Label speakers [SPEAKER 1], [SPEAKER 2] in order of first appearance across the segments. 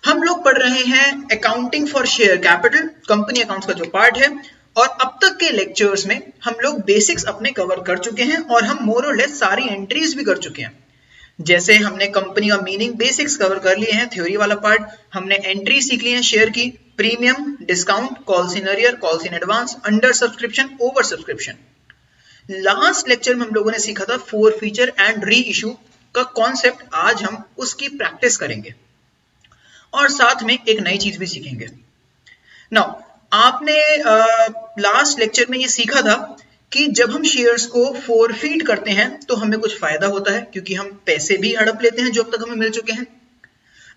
[SPEAKER 1] हम लोग पढ़ रहे हैं accounting for share capital, company accounts का जो पार्ट है, और अब तक के लेक्चर्स में हम लोग बेसिक्स अपने कवर कर चुके हैं और हम मोर और लेस सारी एंट्रीज भी कर चुके हैं। जैसे हमने कंपनी का मीनिंग बेसिक्स कवर कर लिए हैं, थ्योरी वाला पार्ट, हमने एंट्री सीख ली है शेयर की, premium, discount, calls in arrear, calls in advance, under subscription, over subscription. Last lecture में हम लोगों ने सीखा था four feature and re issue का कॉन्सेप्ट, आज हम उसकी प्रैक्टिस करेंगे और साथ में एक नई चीज भी सीखेंगे। नाउ आपने लास्ट लेक्चर में ये सीखा था कि जब हम शेयर्स को फोरफीट करते हैं तो हमें कुछ फायदा होता है, क्योंकि हम पैसे भी हड़प लेते हैं जो अब तक हमें मिल चुके हैं।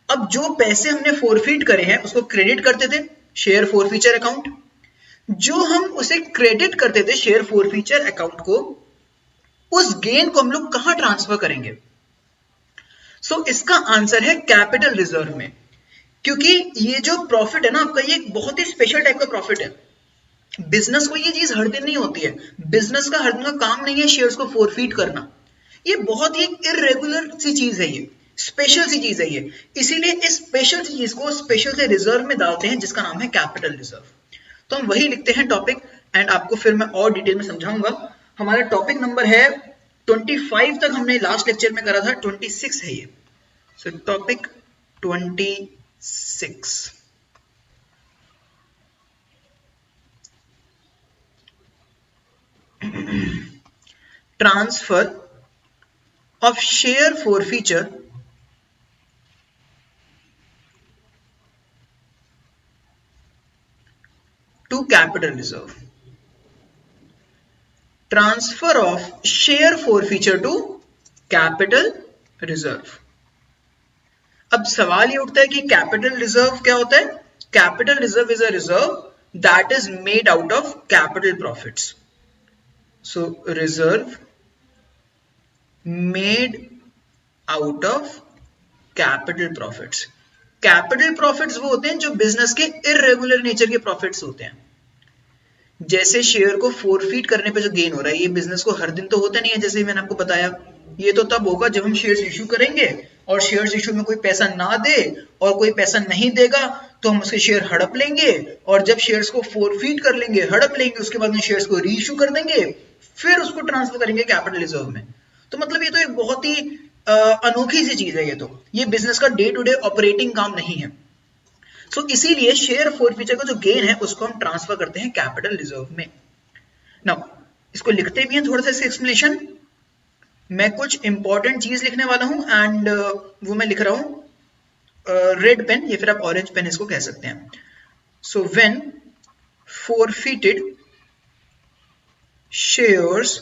[SPEAKER 1] अब जो पैसे हमने फोरफीट करे हैं उसको क्रेडिट करते थे शेयर फोरफीचर अकाउंट, जो हम उसे क्रेडिट करते थे शेयर फोरफीचर अकाउंट को, उस गेन को हम लोग कहां ट्रांसफर करेंगे? सो इसका आंसर है कैपिटल रिजर्व में, क्योंकि ये जो प्रॉफिट है ना आपका, ये एक बहुत ही स्पेशल टाइप का प्रॉफिट है। बिजनेस को ये चीज हर दिन नहीं होती है, बिजनेस का हर दिन का काम नहीं है शेयर्स को फोरफीट करना, ये बहुत ही इरेगुलर सी चीज है, ये स्पेशल सी चीज है ये, इसीलिए इस स्पेशल सी चीज को स्पेशल से रिजर्व में डालते हैं जिसका नाम है कैपिटल रिजर्व। तो हम वही लिखते हैं टॉपिक, एंड आपको फिर मैं और डिटेल में समझाऊंगा। हमारा टॉपिक नंबर है 25 तक हमने लास्ट लेक्चर में करा था, 26 है ये। सो topic 26, transfer of share forfeiture to capital reserve. Transfer of share forfeiture to capital reserve. अब सवाल ये उठता है कि कैपिटल रिजर्व क्या होता है? Capital reserve is a reserve that is made out of capital profits. So reserve made out of capital profits. Capital profits वो होते हैं जो बिजनेस के इरेगुलर नेचर के प्रॉफिट्स होते हैं। जैसे शेयर को फोरफीट करने पे जो गेन हो रहा है, ये बिजनेस को हर दिन तो होता नहीं है, जैसे मैंने आपको बताया, ये तो तब होगा जब हम शेयर्स इश्यू करेंगे और शेयर्स इश्यू में कोई पैसा ना दे और कोई पैसा नहीं देगा तो हम उसके शेयर हड़प लेंगे, और जब शेयर्स को फोरफीट कर लेंगे, हड़प लेंगे, उसके बाद में शेयर्स को री इश्यू कर देंगे, फिर उसको ट्रांसफर करेंगे कैपिटल रिजर्व में। तो मतलब ये तो एक बहुत ही अनोखी सी चीज है, ये बिजनेस का डे टू डे ऑपरेटिंग काम नहीं है। सो इसीलिए शेयर फोरफीचर का जो गेन है उसको हम ट्रांसफर करते हैं कैपिटल रिजर्व में। नाउ इसको लिखते भी हैं, थोड़ा सा इसका एक्सप्लेनेशन, मैं कुछ इंपॉर्टेंट चीज लिखने वाला हूं, एंड वो मैं लिख रहा हूं रेड पेन, या फिर आप ऑरेंज पेन इसको कह सकते हैं। So when forfeited shares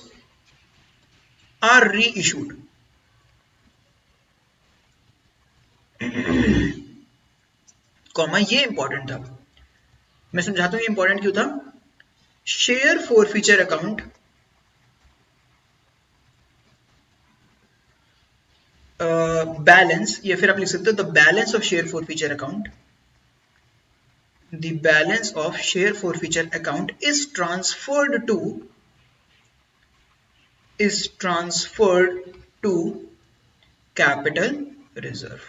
[SPEAKER 1] are reissued, comma ये इंपॉर्टेंट था, मैं समझाता हूं ये इंपॉर्टेंट क्यों था। शेयर फोरफीचर अकाउंट बैलेंस, या फिर आप लिख सकते हो the balance of share forfeiture account, the balance of share forfeiture account is transferred to capital reserve.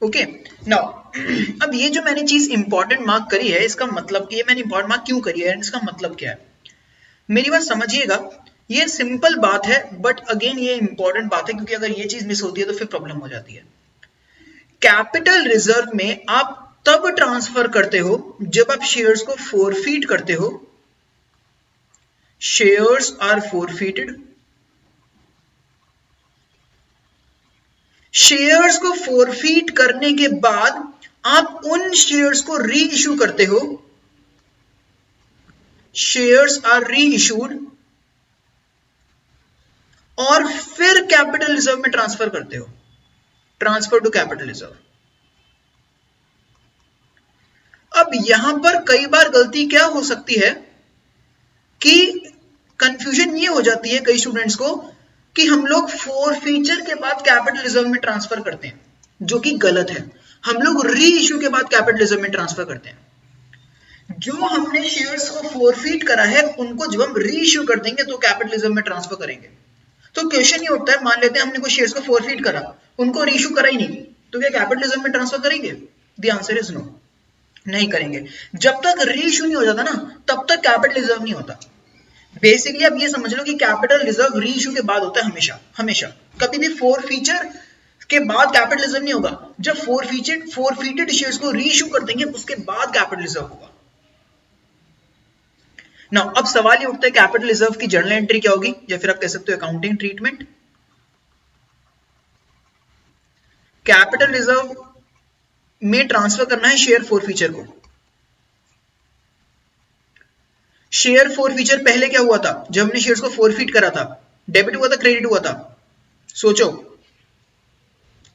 [SPEAKER 1] Okay now अब ये जो मैंने चीज इंपॉर्टेंट मार्क करी है, इसका मतलब ये मैंने इंपॉर्टेंट मार्क क्यों करी है, इसका मतलब क्या है, मेरी बात समझिएगा। ये सिंपल बात है, बट अगेन ये इंपॉर्टेंट बात है, क्योंकि अगर ये चीज मिस होती है तो फिर प्रॉब्लम हो जाती है। कैपिटल रिजर्व में आप तब ट्रांसफर करते हो जब आप शेयर्स को फोरफीट करते हो। शेयर्स आर फोरफीटेड, शेयर्स को फोरफीट करने के बाद आप उन शेयर्स को री इश्यू करते हो। शेयर्स आर री इश्यूड, और फिर कैपिटल रिजर्व में ट्रांसफर करते हो, ट्रांसफर टू कैपिटल रिजर्व। अब यहां पर कई बार गलती क्या हो सकती है कि कंफ्यूजन ये हो जाती है कई स्टूडेंट्स को कि हम लोग फोरफीचर के बाद कैपिटल रिजर्व में ट्रांसफर करते हैं, जो कि गलत है। हम लोग री इश्यू के बाद कैपिटल रिजर्व में ट्रांसफर करते हैं। जो हमने शेयर्स को फोरफीट करा है उनको जब हम री इश्यू कर देंगे तो कैपिटल रिजर्व में ट्रांसफर करेंगे। तो क्वेश्चन ये उठता है, मान लेते हैं हमने कोई शेयर्स को फोरफीट करा उनको रीइश्यू करा ही नहीं, तो क्या कैपिटल रिजर्व में ट्रांसफर करेंगे? द आंसर इज नो, नहीं करेंगे। जब तक रीइश्यू नहीं हो जाता ना तब तक कैपिटल रिजर्व नहीं होता। बेसिकली आप ये समझ लो कि कैपिटल रिजर्व रीइश्यू के बाद होता है हमेशा हमेशा, कभी भी फोरफीचर के बाद कैपिटल रिजर्व नहीं होगा। जब फोरफीटेड शेयर्स को रीइश्यू कर देंगे उसके बाद कैपिटल रिजर्व होगा ना। अब सवाल ये उठता है कैपिटल रिजर्व की जर्नल एंट्री क्या होगी, या फिर आप कह सकते हो अकाउंटिंग ट्रीटमेंट। कैपिटल रिजर्व में ट्रांसफर करना है शेयर फोरफीचर को। शेयर फोरफीचर पहले क्या हुआ था, जब हमने शेयर्स को फोरफीट करा था, डेबिट हुआ था क्रेडिट हुआ था? सोचो,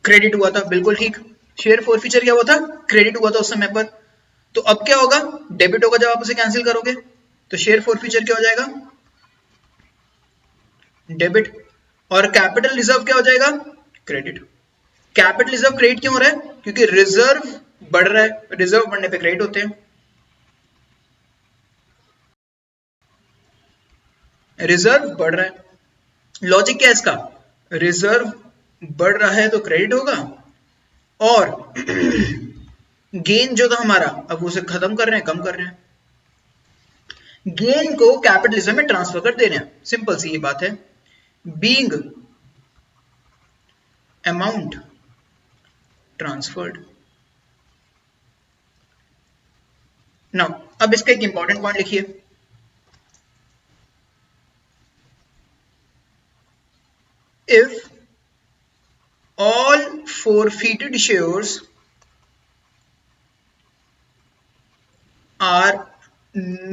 [SPEAKER 1] क्रेडिट हुआ था, बिल्कुल ठीक। शेयर फोरफीचर क्या हुआ था, क्रेडिट हुआ था उस समय पर। तो अब क्या होगा, डेबिट होगा जब आप उसे कैंसिल करोगे, तो शेयर फोरफीचर क्या हो जाएगा, डेबिट। और कैपिटल रिजर्व क्या हो जाएगा, क्रेडिट। कैपिटल रिजर्व क्रेडिट क्यों हो रहा है, क्योंकि रिजर्व बढ़ रहा है, रिजर्व बढ़ने पे क्रेडिट होते हैं। रिजर्व बढ़ रहा है, लॉजिक क्या है इसका, रिजर्व बढ़ रहा है तो क्रेडिट होगा, और गेन जो था हमारा अब उसे खत्म कर रहे हैं, कम कर रहे हैं, गेन को कैपिटल रिजर्व में ट्रांसफर कर दे रहे हैं। सिंपल सी ये बात है, बीइंग अमाउंट ट्रांसफर्ड। नाउ अब इसका एक इंपॉर्टेंट पॉइंट लिखिए, if all forfeited shares are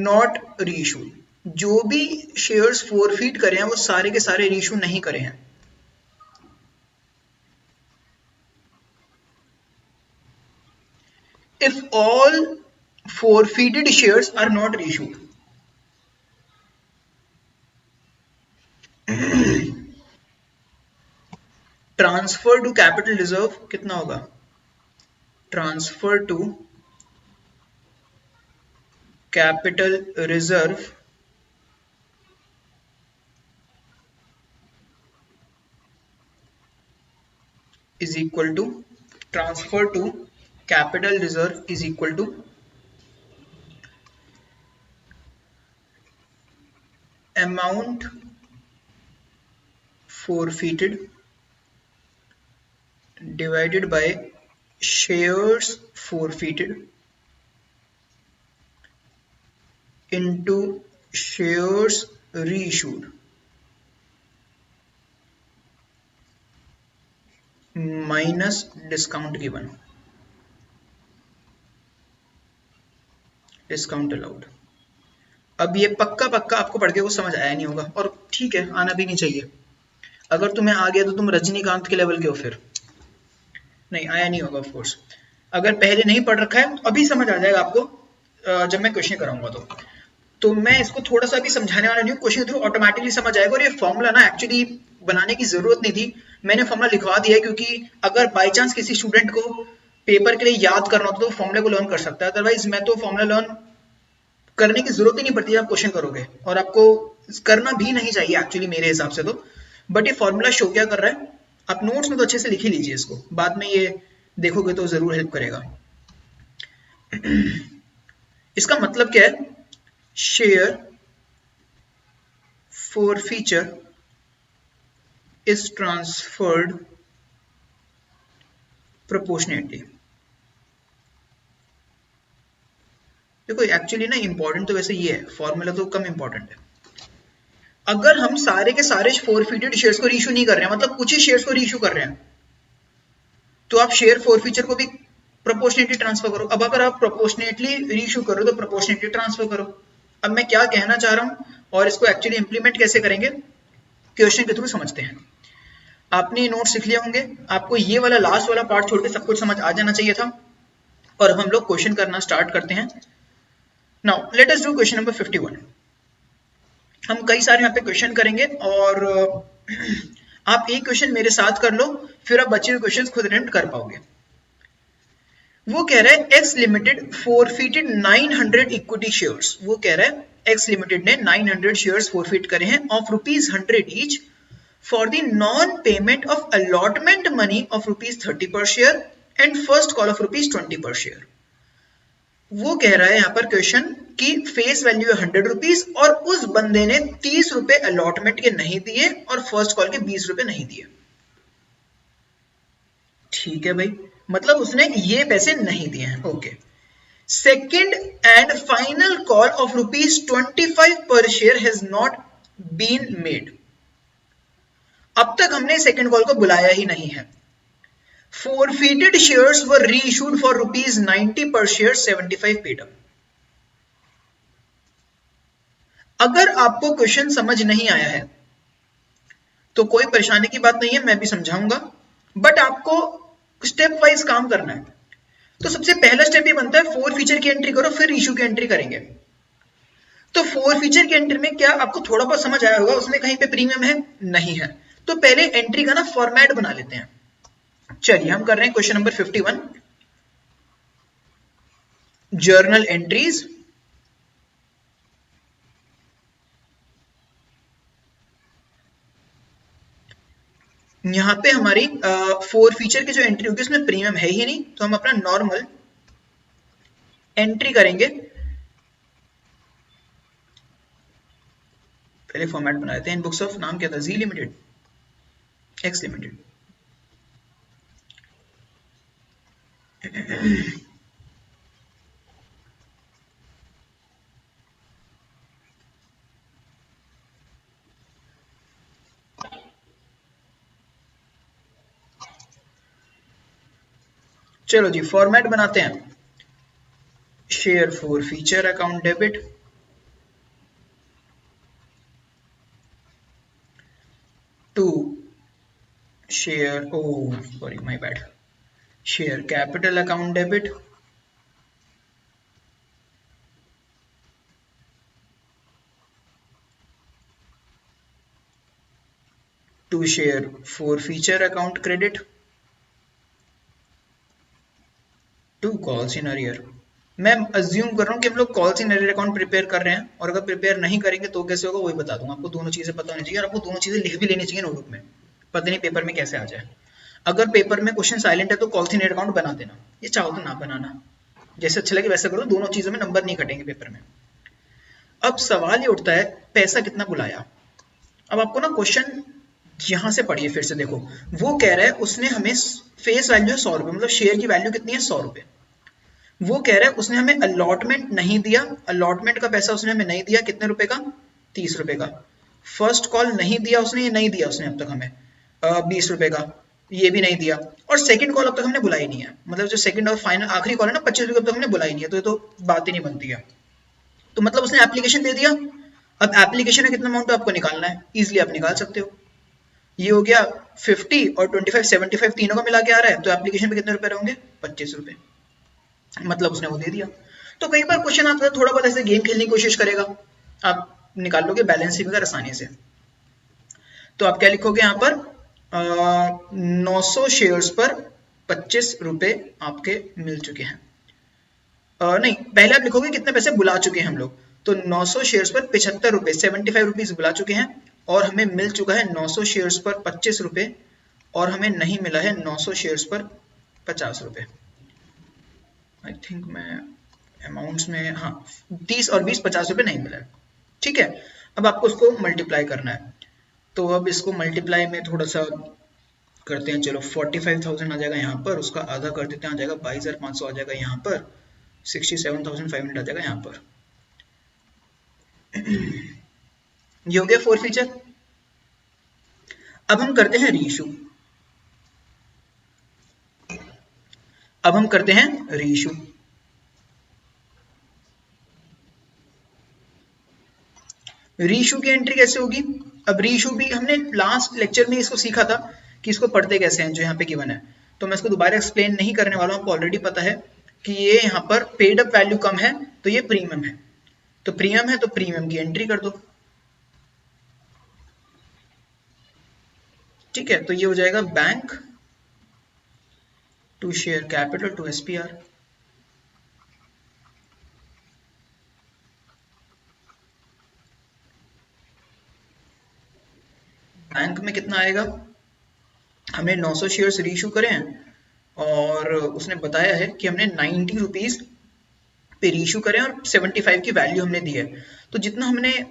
[SPEAKER 1] not reissued, जो भी शेयर्स फोरफीट करे हैं वो सारे के सारे रीइश्यू नहीं करे हैं। if all forfeited shares are not reissued, transfer to capital reserve कितना होगा, transfer to capital reserve is equal to, transfer to capital reserve is equal to amount forfeited divided by shares forfeited into shares reissued minus discount given, discount allowed। अब ये पक्का पक्का आपको पढ़ के कुछ समझ आया नहीं होगा, और ठीक है, आना भी नहीं चाहिए। अगर तुम्हें आ गया तो तुम रजनीकांत के लेवल के हो, फिर नहीं आया नहीं होगा ऑफ कोर्स। अगर पहले नहीं पढ़ रखा है तो अभी समझ आ जाएगा आपको जब मैं क्वेश्चन कराऊंगा तो मैं इसको थोड़ा सा भी समझाने वाला नहीं हूँ, क्वेश्चन के थ्रू ऑटोमेटिकली समझ आएगा। और ये फॉर्मूला ना एक्चुअली बनाने की जरूरत नहीं थी, मैंने फॉर्मूला लिखवा दिया है, क्योंकि अगर बाई चांस किसी स्टूडेंट को पेपर के लिए याद करना हो तो फॉर्मूले को लर्न कर सकता है, अदरवाइज मैं तो फॉर्मूला लर्न करने की जरूरत ही नहीं पड़ती, आप क्वेश्चन करोगे, और आपको करना भी नहीं चाहिए एक्चुअली मेरे हिसाब से तो। बट ये फॉर्मूला शो क्या कर रहा है, आप नोट्स में तो अच्छे से लिख ही लीजिए इसको, बाद में ये देखोगे तो जरूर हेल्प करेगा। इसका मतलब क्या है, share forfeiture is transferred proportionately। देखो एक्चुअली ना इंपॉर्टेंट तो वैसे ये है, फॉर्मूला तो कम इंपॉर्टेंट है। अगर हम सारे के सारे फोरफीटेड शेयर्स को रीइश्यू नहीं कर रहे हैं, मतलब कुछ ही शेयर्स को रीइश्यू कर रहे हैं, तो आप शेयर फोरफीचर को भी प्रोपोर्शनेटली ट्रांसफर करो। अब अगर आप प्रोपोर्शनेटली रीइश्यू करो तो प्रोपोर्शनेटली ट्रांसफर करो। अब मैं क्या कहना चाह रहा हूं और इसको एक्चुअली इंप्लीमेंट कैसे करेंगे, क्वेश्चन के थ्रू समझते हैं। आपने नोट्स लिख लिए होंगे, आपको ये वाला लास्ट वाला पार्ट छोड़ के सब कुछ समझ आ जाना चाहिए था, और हम लोग क्वेश्चन करना स्टार्ट करते हैं। Now let us do question number 51। हम कई सारे यहाँ पे क्वेश्चन करेंगे, और आप एक क्वेश्चन मेरे साथ कर लो, फिर आप बचे हुए क्वेश्चन खुद अटेम्प्ट कर पाओगे। वो कह रहा है एक्स लिमिटेड फोरफीटेड 900 इक्विटी शेयर्स। वो कह रहा है एक्स लिमिटेड ने 900 शेयर्स फोरफीट करे हैं of ₹100 each for the non-payment of allotment money of ₹30 per share and first call of ₹20 per share. वो कह रहा है यहाँ पर क्वेश्चन कि फेस वैल्यू है ₹100 और उस बंदे ने ₹30 अलॉटमेंट के नहीं दिए और फर्स्ट कॉल के ₹20 नहीं दिए. ठीक है भाई, मतलब उसने ये पैसे नहीं दिए हैं. Okay. Second and final call of ₹25 per share has not been made. अब तक हमने सेकेंड कॉल को बुलाया ही नहीं है. Forfeited shares were reissued for ₹90 per share, 75 paid up. अगर आपको क्वेश्चन समझ नहीं आया है तो कोई परेशानी की बात नहीं है, मैं भी समझाऊंगा, बट आपको स्टेप वाइज काम करना है. तो सबसे पहला स्टेप ये बनता है फोर फीचर की एंट्री करो, फिर इशू की एंट्री करेंगे. तो फोर फीचर की एंट्री में क्या आपको थोड़ा बहुत समझ आया होगा, उसमें कहीं पे प्रीमियम है नहीं है. तो पहले एंट्री का ना फॉर्मेट बना लेते हैं. चलिए हम कर रहे हैं क्वेश्चन नंबर 51, जर्नल एंट्रीज. यहां पे हमारी फोर फीचर की जो एंट्री होगी उसमें प्रीमियम है ही नहीं, तो हम अपना नॉर्मल एंट्री करेंगे. पहले फॉर्मेट बना लेते हैं. इन बुक्स ऑफ नाम क्या था, जी लिमिटेड, एक्स लिमिटेड. चलो जी फॉर्मेट बनाते हैं. Share forfeiture account debit to share, oh sorry my bad, share capital account debit to share forfeiture account credit to calls in arrear. मैं assume कर रहा हूं कि हम लोग calls in arrear account prepare कर रहे हैं, और अगर प्रिपेयर नहीं करेंगे तो कैसे होगा वही बता दूंगा आपको. दोनों चीजें पता होनी चाहिए और आपको दोनों चीजें लिख भी लेनी चाहिए नोटबुक में. पता नहीं पेपर में कैसे आ जाए. अगर पेपर में क्वेश्चन साइलेंट है तो कॉल्स इन अरियर अकाउंट बना देना, ये चाहो तो ना बनाना, जैसे अच्छा लगे वैसा करो. दोनों चीजों में नंबर नहीं कटेंगे पेपर में. अब सवाल ये उठता है पैसा कितना बुलाया. अब आपको ना क्वेश्चन यहां से पढ़िए फिर से देखो. वो कह रहा है उसने हमें फेस वैल्यू है ₹100, मतलब शेयर की वैल्यू कितनी है ₹100. वो कह रहा है उसने हमें अलॉटमेंट नहीं दिया, अलॉटमेंट का पैसा उसने हमें नहीं दिया. कितने रुपए का, ₹30 का. फर्स्ट कॉल नहीं दिया उसने, ये नहीं दिया उसने अब तक हमें ₹20 का, ये भी नहीं दिया. और सेकंड कॉल अब तक हमने बुलाई नहीं है, मतलब जो सेकंड और फाइनल आखिरी कॉल है ना ₹25 अब तक हमने बुलाई नहीं है, तो ये तो बात ही नहीं बनती है. तो मतलब उसने एप्लीकेशन दे दिया. अब एप्लीकेशन में कितना अमाउंट आपको निकालना है, इजिली आप निकाल सकते हो. ये हो गया 50 और 25 75 तीनों का मिला के आ रहा है, तो एप्लीकेशन पे कितने रुपए रहेंगे, ₹25. मतलब उसने वो दे दिया. तो कई बार क्वेश्चन आपका थोड़ा बहुत ऐसे गेम खेलने की कोशिश करेगा, आप निकाल लोगे बैलेंस शीट वगैरह आसानी से. तो आप क्या लिखोगे यहाँ पर, 900 शेयर्स पर ₹25 आपके मिल चुके हैं. नहीं, पहले आप लिखोगे कितने पैसे बुला चुके हैं हम लोग. तो 900 शेयर्स पर ₹75, 75 रुपीज बुला चुके हैं, और हमें मिल चुका है 900 शेयर्स पर ₹25, और हमें नहीं मिला है 900 शेयर्स पर ₹50. आई थिंक मैं अमाउंट्स में, हाँ 30 और 20 ₹50 नहीं मिला है. ठीक है, अब आपको उसको मल्टीप्लाई करना है. तो अब इसको मल्टीप्लाई में थोड़ा सा करते हैं. चलो 45,000 आ जाएगा यहाँ पर, उसका आधा कर देते हैं, आ जाएगा 22,500 आ जाएगा यहाँ पर, 67,500 आ जाएगा यहाँ पर. ये हो गया फोर फीचर. अब हम करते हैं रीइशू. अब हम करते हैं रीइशू. रीइशू की एंट्री कैसे होगी. अब रीइशू भी हमने लास्ट लेक्चर में इसको सीखा था कि इसको पढ़ते कैसे हैं, जो यहाँ पे गिवन है. तो मैं इसको दोबारा एक्सप्लेन नहीं करने वाला हूँ, आपको ऑलरेडी पता है कि ये यहाँ पर पेड अप वैल्यू कम है तो ये प्रीमियम है. तो प्रीमियम है तो प्रीमियम की एंट्री कर दो. ठीक है, तो ये हो जाएगा bank to share capital to SPR. Bank में कितना आएगा, हमने 900 शेयर्स रीइशू करे हैं और उसने बताया है कि हमने 90 रुपीज पे रीइशू करें और 75 की वैल्यू हमने दी है, तो जितना हमने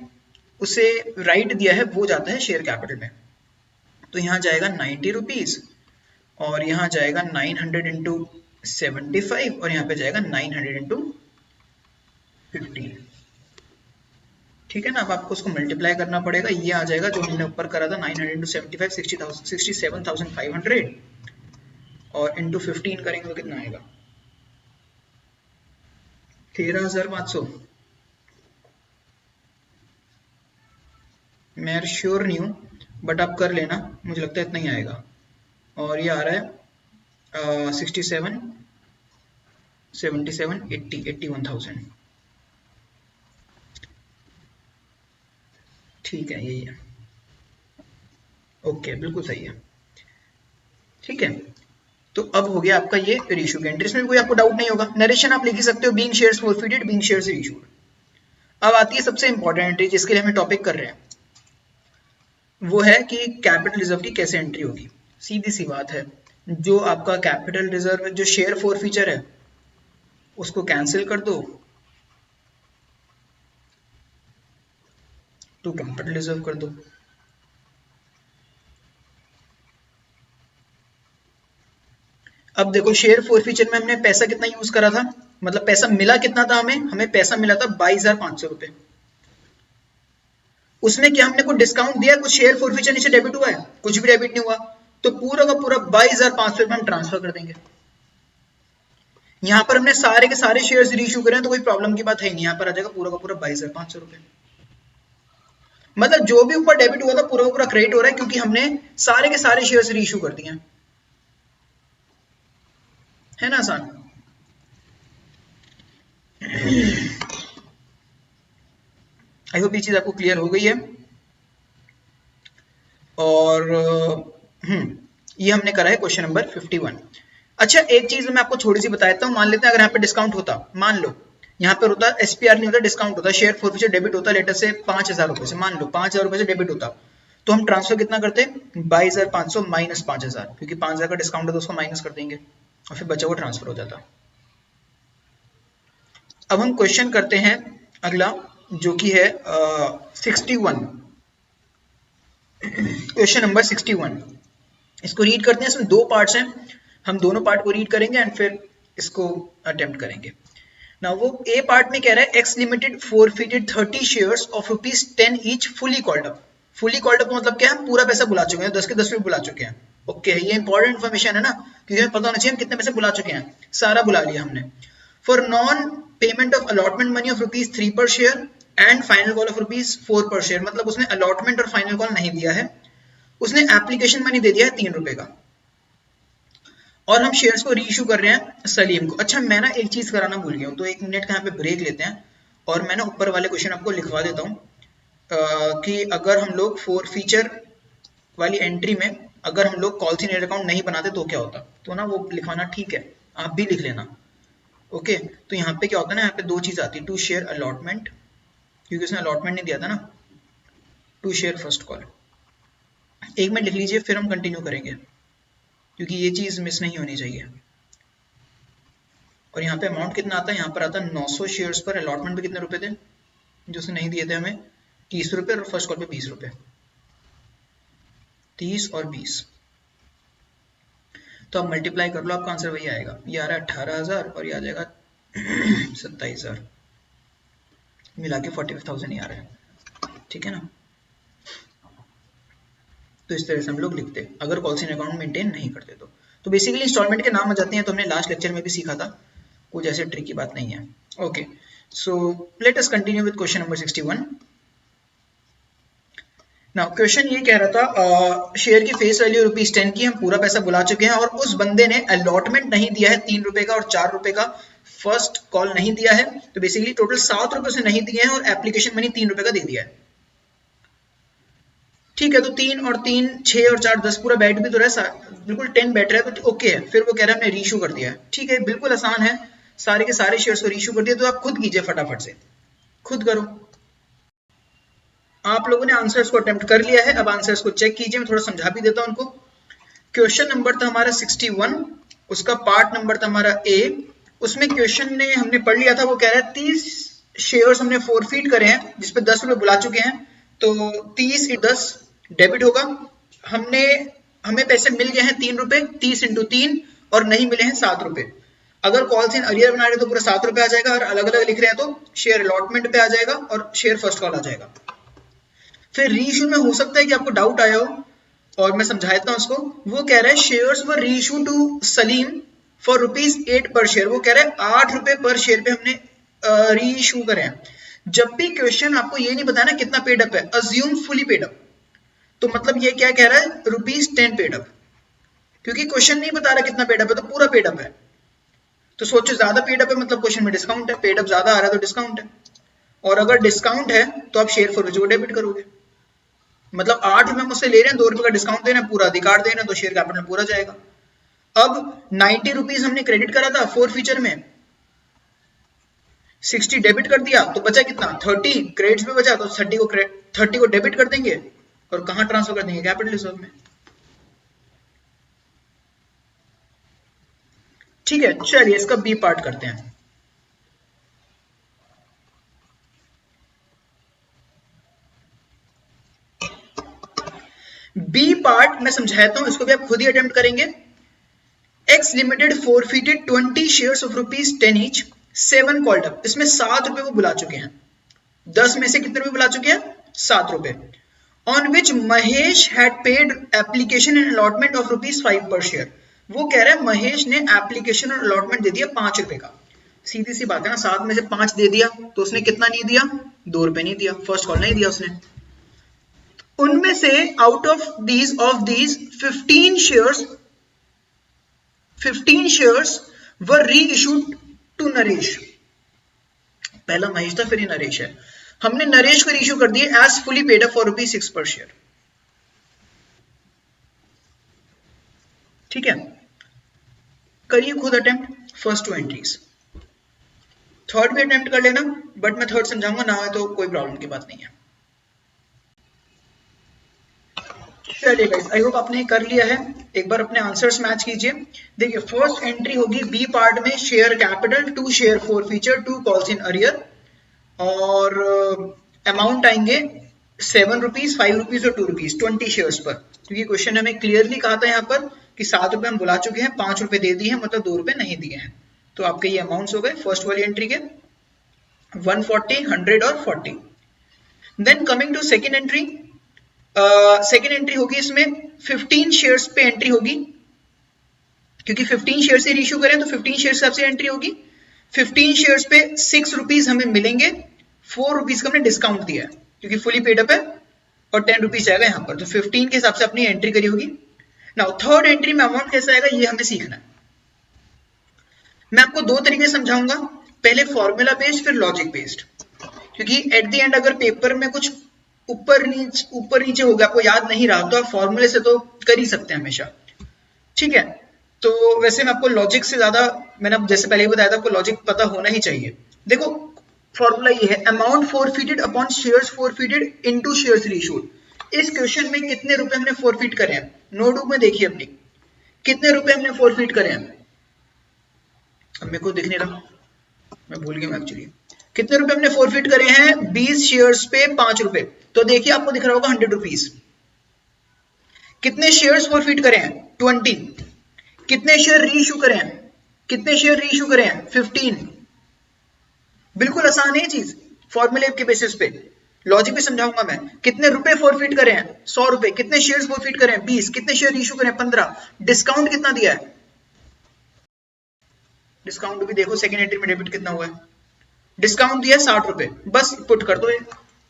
[SPEAKER 1] उसे राइट दिया है वो जाता है शेयर कैपिटल में। तो यहाँ जाएगा 90 रुपीज और यहाँ जाएगा 900 इंटू 75 और यहाँ पे जाएगा 900 इंटू 50। ठीक है ना, अब आपको उसको मल्टीप्लाई करना पड़ेगा, ये आ जाएगा जो हमने ऊपर करा था 900 इंटू 75 67,500 और इंटू 15 करेंगे तो कितना आएगा 13,500। मैं श्योर नहीं हूँ बट आप कर लेना, मुझे लगता है इतना ही आएगा। और ये आ रहा है 67 77 80 81,000। ठीक है, यही है, ओके बिल्कुल सही है। ठीक है, तो अब हो गया आपका ये रीइशू का एंट्री, इसमें कोई आपको डाउट नहीं होगा। नरेशन आप लिख ही सकते हो, being shares forfeited, being shares reissued. अब आती है सबसे इंपॉर्टेंट एंट्री जिसके लिए हमें टॉपिक कर रहे हैं, वो है कि कैपिटल रिजर्व की कैसे एंट्री होगी। सीधी सी बात है, जो आपका कैपिटल रिजर्व जो शेयर फॉरफीचर है उसको कैंसिल कर दो तो कैपिटल रिजर्व कर दो। अब देखो शेयर फॉरफीचर में हमने पैसा कितना यूज करा था, मतलब पैसा मिला कितना था, हमें पैसा मिला था 22,500 रुपए। उसमें क्या हमने कुछ डिस्काउंट दिया, कुछ शेयर फॉरफीचर नीचे डेबिट हुआ है, कुछ भी डेबिट नहीं हुआ, तो पूरा का पूरा 22,500 रुपए हम ट्रांसफर कर देंगे। यहां पर हमने सारे के सारे शेयर्स रीइशू करे हैं तो कोई प्रॉब्लम की बात है नहीं, यहां पर आ जाएगा पूरा का पूरा 22,500 रुपए। मतलब जो भी ऊपर डेबिट हुआ था पूरा का पूरा क्रेडिट हो रहा है क्योंकि हमने सारे के सारे शेयर्स रीइशू कर दिए हैं, है ना आसान। आई होप ये चीज आपको क्लियर हो गई है। और ये हमने करा है क्वेश्चन नंबर 51। अच्छा एक चीज मैं आपको थोड़ी सी बता देता हूँ, मान लेते हैं अगर यहाँ पे डिस्काउंट होता, मान लो यहाँ पर होता एसपीआर नहीं होता, डिस्काउंट होता, शेयर फॉरफीचर डेबिट होता लेटर से 5,000 रुपए से, मान लो 5,000 रुपए से डेबिट होता, तो हम ट्रांसफर कितना करते 22,500 माइनस 5,000, क्योंकि 5,000 का डिस्काउंट है तो उसको माइनस कर देंगे और फिर बचा हुआ ट्रांसफर हो जाता। अब हम क्वेश्चन करते हैं अगला जो कि है 61, क्वेश्चन नंबर 61। इसको रीड करते हैं, इसमें दो पार्ट्स हैं, हम दोनों पार्ट को रीड करेंगे एंड फिर इसको अटेम्प्ट करेंगे ना। वो ए पार्ट में कह रहा है x limited forfeited 30 shares of ₹10 each fully called up. Fully called up मतलब क्या है, हम पूरा पैसा बुला चुके हैं, 10 के 10 रुपए बुला चुके हैं। ओके ये इंपॉर्टेंट इन्फॉर्मेशन है ना, क्योंकि हमें पता होना चाहिए हम कितने पैसे बुला चुके हैं, सारा बुला लिया हमने। For non payment of allotment money of ₹3 पर share and final call of ₹4 पर शेयर, मतलब उसने अलॉटमेंट और फाइनल कॉल नहीं दिया है, उसने एप्लीकेशन मनी दे दिया है 3 रुपए का, और हम शेयर्स को रीइशू कर रहे हैं सलीम को। अच्छा मैं ना एक चीज कराना भूल गया हूँ, तो 1 मिनट का यहाँ पे ब्रेक लेते हैं और मैं ना ऊपर वाले क्वेश्चन आपको लिखवा देता हूँ कि अगर हम लोग फॉरफीचर वाली एंट्री में अगर हम लोग कॉल नेट अकाउंट नहीं बनाते तो क्या होता, तो ना वो लिखवाना, ठीक है आप भी लिख लेना। ओके तो यहाँ पे क्या होता है ना, यहाँ पे दो चीज आती है, टू शेयर अलॉटमेंट, क्योंकि उसने अलॉटमेंट नहीं दिया था ना, to share first call. 1 minute लिख लीजिए फिर हम कंटिन्यू करेंगे क्योंकि ये चीज मिस नहीं होनी चाहिए। और यहाँ पे अमाउंट कितना आता है, यहाँ पर आता है 900 शेयर्स पर, अलॉटमेंट पे कितने रुपए थे जो उसने नहीं दिए थे हमें, 30 रुपए, और फर्स्ट कॉल पे 20 रुपए, 30 और 20, तो आप मल्टीप्लाई कर लो आपका आंसर वही आएगा। ये आ रहा है 18,000 और ये आ जाएगा 27,000, मिला के 45,000 ही आ रहा है, ठीक है ना। तो इस तरह से हम लोग लिखते हैं अगर कॉल सेंटर अकाउंट मेंटेन नहीं करते तो बेसिकली इंस्टॉलमेंट के नाम आ जाते हैं, तो हमने लास्ट लेक्चर में भी सीखा था, कुछ ऐसे ट्रिकी बात नहीं है। Okay so let us continue with question number 61। Now question ये कह रहा था शेयर की फेस वैल्यू ₹10 की, हम पूरा पैसा बुला चुके हैं और उस बंदे ने अलॉटमेंट नहीं दिया है 3 रुपए का और 4 रुपए का, फर्स्ट कॉल नहीं दिया है, तो बेसिकली टोटल 7 रुपए उसने नहीं दिए हैं और एप्लीकेशन मनी 3 रुपए का दे दिया है। ठीक है, तो 3 और 3 6 और 4 10, पूरा बैठ भी तो रहा है, बिल्कुल 10 बैठ रहा है, तो ओके है। फिर वो कह रहा है हमने रीइशू कर दिया है, ठीक है बिल्कुल आसान है, सारे के सारे शेयर्स को रीइशू कर दिया, तो आप खुद कीजिए फटाफट से, खुद करो। आप लोगों ने आंसर्स को अटेम्प्ट कर लिया है, अब आंसर्स को चेक कीजिए। मैं थोड़ा समझा भी देता हूं उनको। क्वेश्चन नंबर था हमारा 61, उसका पार्ट नंबर था हमारा ए। उसमें क्वेश्चन ने हमने पढ़ लिया था, वो कह रहा है 30 शेयर्स हमने फोरफीट करे हैं जिसपे 10 रुपए बुला चुके हैं, तो 30 × 10 डेबिट होगा। हमें पैसे मिल गए हैं 3 रुपए, 30 × 3, और नहीं मिले हैं 7 रुपए। अगर कॉल्स इन अरियर बना रहे तो पूरा 7 रुपए आ जाएगा, और अलग अलग लिख रहे हैं तो शेयर अलॉटमेंट पे आ जाएगा और शेयर फर्स्ट कॉल आ जाएगा। फिर रीइश्यू में हो सकता है कि आपको डाउट आया हो, और मैं समझा देता हूं उसको। वो कह रहा है shares were reissued to Salim for ₹8 per share. वो कह रहा है 8 रुपए पर शेयर पे हमने रीइश्यू करे हैं। जब भी क्वेश्चन आपको ये नहीं बताना कितना पेड अप है, अज्यूम फुली पेड अप, तो मतलब ये क्या कह रहा है, ₹10 पेड अप, क्योंकि क्वेश्चन नहीं बता रहा कितना पेड अप है, तो पूरा पेड अप है। तो सोचो ज्यादा पेड अप है मतलब क्वेश्चन में डिस्काउंट है, पेड अप ज्यादा आ रहा है तो डिस्काउंट है, और अगर डिस्काउंट है तो आप शेयर फॉर को डेबिट करोगे। मतलब 8 रुपए मुझसे ले रहे हैं, 2 रुपए का डिस्काउंट दे रहे हैं, पूरा अधिकार दे रहे हैं, तो शेयर कैपिटल पूरा जाएगा। अब 90 रुपीज हमने क्रेडिट करा था फोर फीचर में, 60 डेबिट कर दिया, तो बचा कितना, 30 क्रेडिट पे बचा, तो 30 को डेबिट कर देंगे और कहां ट्रांसफर कर देंगे, कैपिटल रिजर्व में। ठीक है, चलिए इसका बी पार्ट करते हैं। बी पार्ट मैं समझाता हूं, इसको भी आप खुद ही अटेम्प्ट करेंगे। X limited forfeited 20 shares of ₹10 each, 7 called up. इसमें 7 रुपए वो बुला चुके हैं, 10 में से कितने रुपए बुला चुके हैं, 7 रुपए। On which Mahesh had paid application and allotment of ₹5 पर शेयर। वो कह रहा है महेश ने एप्लीकेशन और अलॉटमेंट दे दिया 5 रुपए का। सीधी सी बात है ना, 7 में से 5 दे दिया तो उसने कितना नहीं दिया, 2 रुपए नहीं दिया, फर्स्ट कॉल नहीं दिया उसने। उनमें से आउट ऑफ दीज 15 शेयर्स वर री इशूड टू नरेश। पहला महेश था, फिर ये नरेश है। हमने नरेश को रीइश्यू कर दिए as fully paid up for ₹6 per share. ठीक है, करिए खुद अटेम्प्ट फर्स्ट 2 एंट्रीज। थर्ड भी अटेम्प्ट कर लेना, बट मैं थर्ड समझाऊंगा ना, तो कोई प्रॉब्लम की बात नहीं है। चलिए गाइस, आई होप आपने कर लिया है। एक बार अपने आंसर्स मैच कीजिए। देखिए फर्स्ट एंट्री होगी बी पार्ट में, share capital 2 share forfeiture 2 calls in arrear, और अमाउंट आएंगे 7 रुपीज, 5 रुपीज और 2 रुपीज 20 शेयर्स पर, क्योंकि क्वेश्चन हमें क्लियरली कहा था यहाँ पर कि 7 रुपए हम बुला चुके हैं, 5 रुपए दे दिए हैं, मतलब 2 रुपए नहीं दिए हैं। तो आपके ये अमाउंट्स हो गए फर्स्ट वाली एंट्री के 140, 100 और 40। Then coming to second entry, second entry होगी इसमें 15 शेयर्स पे एंट्री होगी, क्योंकि 15 शेयर से इशू करें तो 15 शेयर हिसाब से एंट्री होगी। 15 शेयर्स पे 6 रुपीज हमें मिलेंगे, 4 रुपीज का हमने डिस्काउंट दिया है क्योंकि फुली पेड अप है, और 10 रुपीज आएगा यहाँ पर, तो 15 के हिसाब से अपनी एंट्री करी होगी। नाउ थर्ड एंट्री में अमाउंट कैसा आएगा ये हमें सीखना है। मैं आपको 2 तरीके समझाऊंगा, पहले फॉर्मूला बेस्ड फिर लॉजिक बेस्ड, क्योंकि एट द एंड अगर पेपर में कुछ ऊपर नीचे हो गया, आपको याद नहीं रहा, तो आप फॉर्मूले से तो कर ही सकते हैं हमेशा। ठीक है, तो वैसे मैं आपको लॉजिक से ज्यादा, मैंने जैसे पहले ही बताया था, आपको लॉजिक पता होना ही चाहिए। देखो फॉर्मूला ये है, amount forfeited upon shares forfeited into shares reissued. इस क्वेश्चन में कितने रुपए हमने फोरफीट करे हैं, नोटबुक में देखिए अपनी, कितने रुपए हमने फोरफीट करे हैं। अब मेरे को दिख नहीं रहा, मैं भूल गया एक्चुअली। कितने रुपए हमने फोरफीट करे हैं, 20 शेयर्स पे 5 रुपए, तो देखिए आपको दिख रहा होगा 100 रुपीज। कितने शेयर्स फोरफीट करे हैं, 20। कितने शेयर रीइश्यू करे हैं, 15। बिल्कुल आसान है चीज, फॉर्मूले के बेसिस पे, लॉजिक भी समझाऊंगा मैं। कितने रुपए फोरफीट करे हैं, 100 रुपए। कितने शेयर्स फोरफीट करे हैं, 20। कितने शेयर रीइश्यू करे हैं, 15। डिस्काउंट कितना दिया है, डिस्काउंट भी देखो सेकेंड एंट्री में डेबिट कितना हुआ है, डिस्काउंट दिया 60 रुपए, बस पुट कर दो।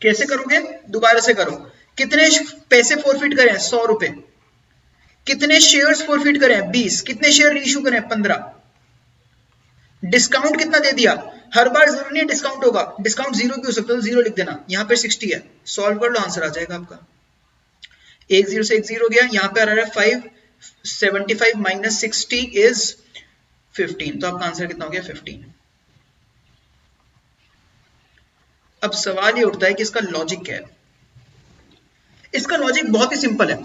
[SPEAKER 1] कैसे करोगे, दोबारा से करो। कितने पैसे फोरफीट करें, 100 रुपए। कितने शेयर्स फोरफीट करें, 20। कितने शेयर रीइश्यू करें, 15। डिस्काउंट कितना दे दिया, हर बार जरूरी नहीं डिस्काउंट होगा, डिस्काउंट 0 भी हो सकता है, तो 0 लिख देना। यहाँ पे 60 है, सॉल्व कर लो, आंसर आ जाएगा आपका। 1 0 से 1 0 गया, यहाँ पे आ रहा है 575 माइनस 60 इज 15, तो आपका आंसर कितना हो गया, 15। अब सवाल ये उठता है कि इसका लॉजिक क्या है। इसका लॉजिक बहुत ही सिंपल है।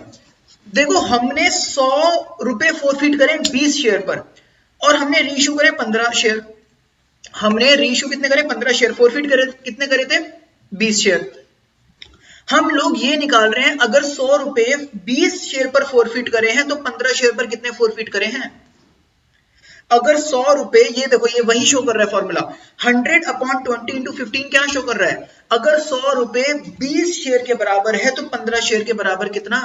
[SPEAKER 1] देखो हमने 100 रुपए फोरफिट करे 20 शेयर पर और हमने रीइश्यू करे 15 शेयर। हमने रीइश्यू कितने करे? 15 शेयर। फोरफिट करे कितने करे थे? 20 शेयर। हम लोग ये निकाल रहे हैं अगर 100 रुपए 20 शेयर पर फोरफिट करे हैं तो 15 शेयर पर कितने फोरफिट करे हैं। अगर 100 रुपए, ये देखो ये वही शो कर रहा है फॉर्मूला, 100/20 into 15 क्या शो कर रहा है? अगर 100 रुपए 20 शेयर के बराबर है तो 15 शेयर के बराबर कितना?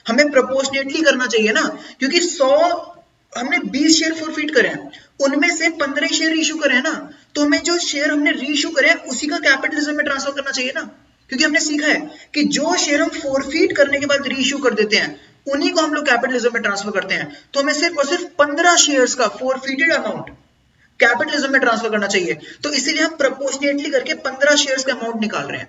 [SPEAKER 1] हमें प्रोपोर्शनेटली करना चाहिए ना, क्योंकि 100 हमने 20 शेयर फोरफिट करे हैं, उनमें से 15 शेयर रीइश्यू करे हैं ना, तो हमें जो शेयर हमने रीइश्यू करे हैं उसी का कैपिटलिज्म में ट्रांसफर करना चाहिए ना, क्योंकि हमने सीखा है कि जो शेयर हम फोरफिट करने के बाद रीइश्यू कर देते हैं उन्हीं को हम लोग कैपिटलिज्म में ट्रांसफर करते हैं। तो हमें सिर्फ और सिर्फ 15 शेयर्स का फोरफिटेड अमाउंट कैपिटलिज्म में ट्रांसफर करना चाहिए। तो इसीलिए हम प्रोपोर्शनेटली करके 15 शेयर्स का अमाउंट निकाल रहे हैं।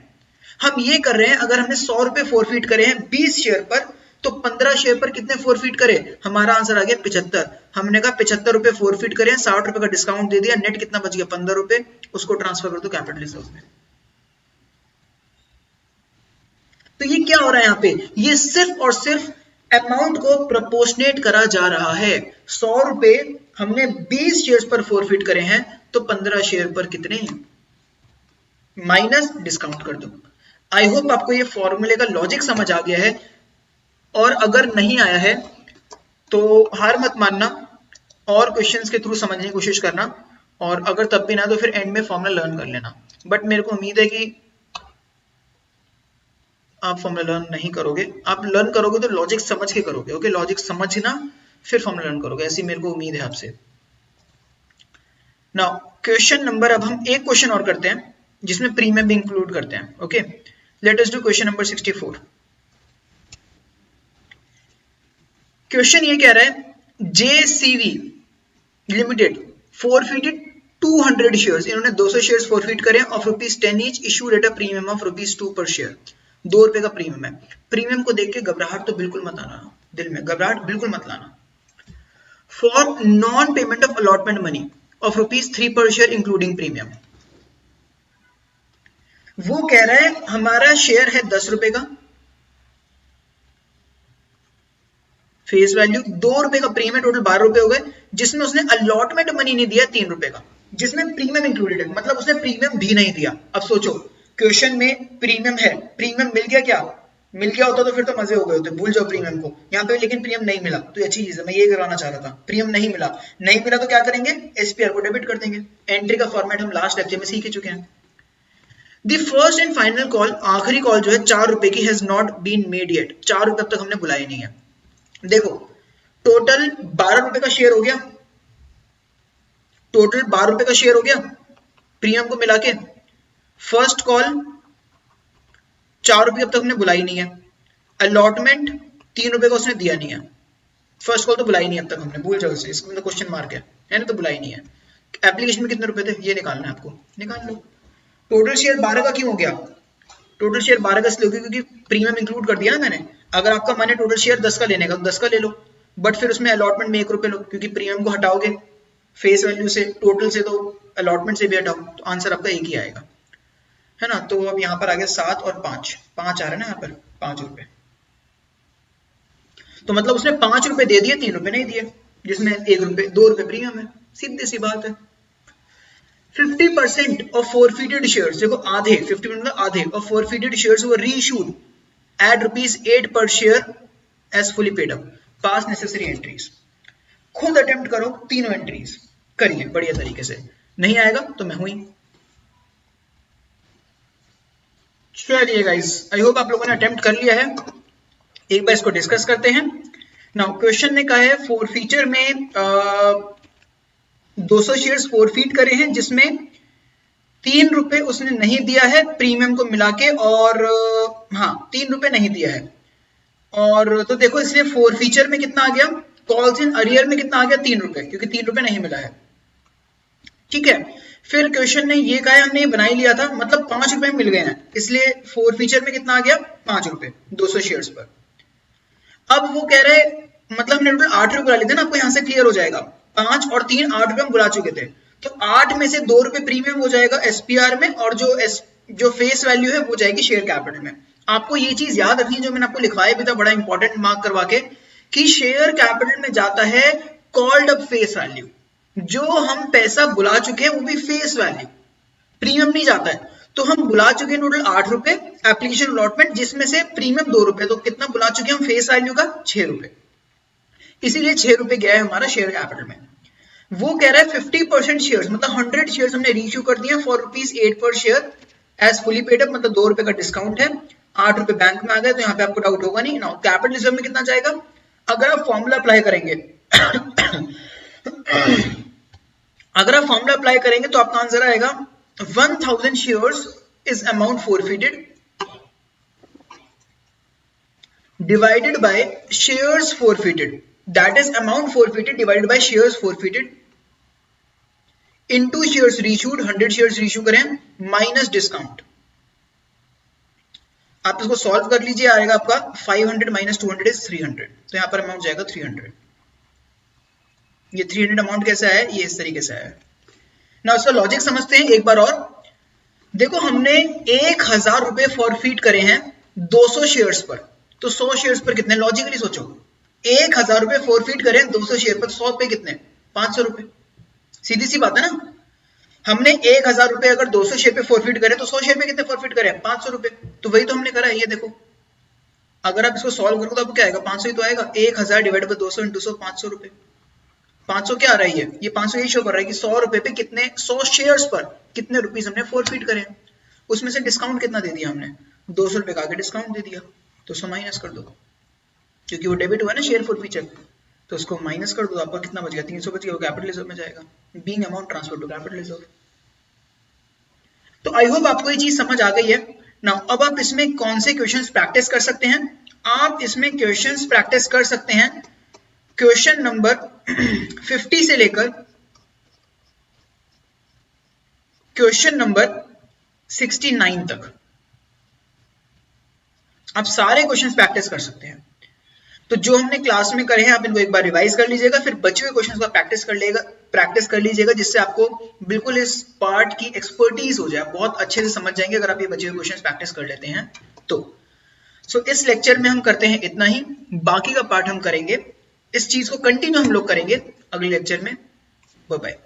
[SPEAKER 1] हम ये कर रहे हैं अगर हमने 100 रुपए फोरफिट करे हैं 20 शेयर पर तो 15 शेयर पर कितने फोरफिट करे? हमारा आंसर आ गया 75। हमने कहा 75 रुपए फोरफिट करे, 60 रुपए का डिस्काउंट दे दिया, नेट कितना बच गया? 15 रुपए। उसको ट्रांसफर कर दो कैपिटलिज्म में। तो ये क्या हो रहा है यहाँ पे? ये सिर्फ और सिर्फ अमाउंट को प्रोपोर्शनेट करा जा रहा है। 100 रुपए हमने 20 शेयर्स पर फोरफिट करे हैं तो 15 शेयर पर कितने माइनस डिस्काउंट कर दो। आई होप आपको ये फॉर्मूले का लॉजिक समझ आ गया है, और अगर नहीं आया है तो हार मत मानना और क्वेश्चंस के थ्रू समझने की कोशिश करना, और अगर तब भी ना तो फिर एंड में फॉर्मूला लर्न कर लेना। बट मेरे को उम्मीद है कि आप फॉर्मूला लर्न नहीं करोगे। आप लर्न करोगे तो लॉजिक समझ के करोगे। ओके, लॉजिक समझना फिर फॉर्मूला लर्न करोगे, ऐसी मेरे को उम्मीद है आपसे। नाउ क्वेश्चन नंबर, अब हम एक क्वेश्चन और करते हैं जिसमें प्रीमियम भी इंक्लूड करते हैं। Okay, let us do question number 64। Question ये कह रहा है JCV लिमिटेड फोरफिटेड 200 शेयर्स। इन्होंने 200 शेयर्स फोरफिट करे of ₹10 each, issued at a premium of ₹2 पर शेयर। 2 रुपए का प्रीमियम है। प्रीमियम को देख के घबराहट तो बिल्कुल मत आना, दिल में घबराहट बिल्कुल मत लाना। For non payment of allotment money of ₹3 पर शेयर इंक्लूडिंग प्रीमियम। वो कह रहा है हमारा शेयर है 10 रुपए का, फेस वैल्यू 2 रुपए का प्रीमियम, टोटल 12 रुपए हो गए, जिसमें उसने अलॉटमेंट मनी नहीं दिया 3 रुपए का, जिसमें प्रीमियम इंक्लूडेड है, मतलब उसने प्रीमियम भी नहीं दिया। अब सोचो क्वेश्चन में प्रीमियम है, प्रीमियम मिल गया क्या? मिल गया होता तो फिर तो मजे हो गए होते, भूल जाओ प्रीमियम को। यहाँ पे लेकिन प्रीमियम नहीं मिला तो अच्छी चीज है, मैं ये करवाना चाह रहा था। प्रीमियम नहीं मिला, नहीं मिला तो क्या करेंगे? SPR को डेबिट कर देंगे। एंट्री का फॉर्मेट हम लास्ट लेक्चर में सीख चुके हैं। The first and final call, आखिरी कॉल जो है 4 रुपए की, has not been made yet. 4 रुपए अब तक हमने बुलाए नहीं है। देखो टोटल 12 रुपए का शेयर हो गया, टोटल 12 रुपए का शेयर हो गया प्रीमियम को मिला के। फर्स्ट कॉल 4 रुपए अब तक हमने बुलाई नहीं है। अलॉटमेंट 3 रुपए का उसने दिया नहीं है। फर्स्ट कॉल तो बुलाई नहीं अब तक हमने, भूल जाओ इसे, इसमें तो क्वेश्चन मार्क है ना, तो बुलाई नहीं है। एप्लीकेशन में कितने रुपए थे ये निकालना है आपको, निकाल लो। टोटल शेयर 12 का क्यों हो गया? टोटल शेयर 12 का इसलिए क्योंकि प्रीमियम इंक्लूड कर दिया ना मैंने। अगर आपका मन है टोटल शेयर 10 का लेने का तो 10 का ले लो, बट फिर उसमें अलॉटमेंट में 1 रुपए लो, क्योंकि प्रीमियम को हटाओगे फेस वैल्यू से, टोटल से तो अलॉटमेंट से भी हटाओ, तो आंसर आपका एक ही आएगा, है ना। तो अब यहाँ पर आ गया 7 और 5, 5 आ रहा है ना यहाँ पर, 5 रुपए। तो मतलब उसने 5 रुपए दे दिए, 3 रुपए नहीं दिए, जिसमें 1 रुपए 2 रुपए प्रीमियम है, सीधी सी बात है। 50% ऑफ फोरफिटेड शेयर्स, देखो आधे, 50% मतलब आधे of forfeited shares were reissued at ₹8 per share as fully paid up. Pass necessary entries. खुद अटेम्प्ट करो, तीनों एंट्रीज करिए बढ़िया तरीके से, नहीं आएगा तो मैं हुई। चलिए गाइस, आई होप आप लोगों ने अटेम्प्ट कर लिया है। एक बार इसको डिस्कस करते हैं। नाउ क्वेश्चन ने कहा है फोरफीचर में 200 शेयर्स फोरफीट करे हैं, जिसमें 3 रुपए उसने नहीं दिया है प्रीमियम को मिला के, और हाँ 3 रुपए नहीं दिया है। और तो देखो इसलिए फोरफीचर में कितना आ गया, कॉल्स इन अरियर में कितना आ गया 3 रुपए, क्योंकि 3 रुपए नहीं मिला है। ठीक है, फिर क्वेश्चन ने ये कहा हमने ये बना ही लिया था, मतलब 5 रुपए मिल गए हैं, इसलिए फोरफीचर में कितना आ गया 5 रुपए 200 शेयर्स पर। अब वो कह रहे मतलब हमने टोटल 8 रुपए बुला लिए थे ना, आपको यहाँ से क्लियर हो जाएगा। 5 और 3 8 रुपए हम बुला चुके थे, तो 8 में से 2 रुपए प्रीमियम हो जाएगा SPR में, और जो फेस वैल्यू है वो जाएगी शेयर कैपिटल में। आपको ये चीज याद रखनी है जो मैंने आपको लिखवाया भी था बड़ा इंपॉर्टेंट मार्क करवा के, कि शेयर कैपिटल में जाता है कॉल्ड अप फेस वैल्यू, जो हम पैसा बुला चुके हैं वो भी फेस वैल्यू, प्रीमियम नहीं जाता है। तो हम बुला चुके हैं टोटल 8 रुपए एप्लीकेशन अलॉटमेंट, जिसमें से प्रीमियम 2 रुपए, तो कितना बुला चुके हैं हम फेस वैल्यू का 6 रुपए, इसीलिए 6 रुपए गया है हमारा शेयर कैपिटल में। वो कह रहा है 50% शेयर्स, मतलब 100 शेयर्स हमने रीइश्यू कर दिए for ₹8 per share as fully paid up, मतलब 2 रुपए का डिस्काउंट है, 8 रुपए बैंक में आ गए, तो यहाँ पे आपको डाउट होगा नहीं। नाउ कैपिटल रिजर्व में कितना जाएगा, अगर आप फॉर्मूला अप्लाई करेंगे अगर आप फॉर्मूला अप्लाई करेंगे तो आपका आंसर आएगा 1000 shares is amount forfeited divided by shares forfeited, that is amount forfeited divided by shares forfeited into shares reissued, 100 shares reissue करें minus discount। आप इसको सॉल्व कर लीजिए, आएगा आपका 500 minus 200 is 300, तो यहां पर अमाउंट जाएगा 300। ये 300 अमाउंट कैसा है, ये इस तरीके से है ना। उसका लॉजिक समझते हैं एक बार और। देखो हमने 1000 रुपए फॉरफीट करे हैं 200 शेयर्स पर, तो 100 शेयर्स पर कितने, लॉजिकली सोचो 1000 रुपए फॉरफीट करें 200 शेयर पर, 100 पे कितने, 500 रुपए, सीधी सी बात है ना। हमने 1000 रुपए अगर 200 शेयर पे फॉरफीट करें तो 100 शेयर पे कितने फॉरफीट करें, 500 रुपए, तो वही तो हमने करा है। ये देखो अगर आप इसको सॉल्व करोगे तो आपको क्या आएगा, 500 ही तो आएगा। 1000 डिवाइड बाय 200 इंटू 100, 500 रुपए। 500 क्या आ रहा है, ये 500 यही शो कर रहा है कि 100 रुपए पे कितने, 100 शेयर्स पर कितने रुपीस हमने फॉरफीट करे। उसमें से डिस्काउंट कितना दे दिया हमने, 200 रुपए का आगे डिस्काउंट दे दिया, तो उसको माइनस कर दो, क्योंकि वो डेबिट हुआ ना शेयर फॉरफीचर, तो उसको माइनस कर दो, आपका कितना बच गया, 300 बच गया, वो कैपिटल रिजर्व में जाएगा, being amount transfer to capital reserve. तो आई होप आपको ये चीज समझ आ गई है। नाउ अब आप इसमें कौन से क्वेश्चंस प्रैक्टिस कर सकते हैं, आप इसमें क्वेश्चंस प्रैक्टिस कर सकते हैं क्वेश्चन नंबर 50 से लेकर क्वेश्चन नंबर 69 तक आप सारे क्वेश्चंस प्रैक्टिस कर सकते हैं। तो जो हमने क्लास में करे हैं आप इनको एक बार रिवाइज कर लीजिएगा, फिर बचे हुए क्वेश्चंस का प्रैक्टिस कर लीजिएगा, जिससे आपको बिल्कुल इस पार्ट की एक्सपर्टीज हो जाए, बहुत अच्छे से समझ जाएंगे अगर आप ये बचे हुए क्वेश्चंस प्रैक्टिस कर लेते हैं तो। सो इस लेक्चर में हम करते हैं इतना ही, बाकी का पार्ट हम करेंगे, इस चीज को कंटिन्यू हम लोग करेंगे अगले लेक्चर में। Bye bye.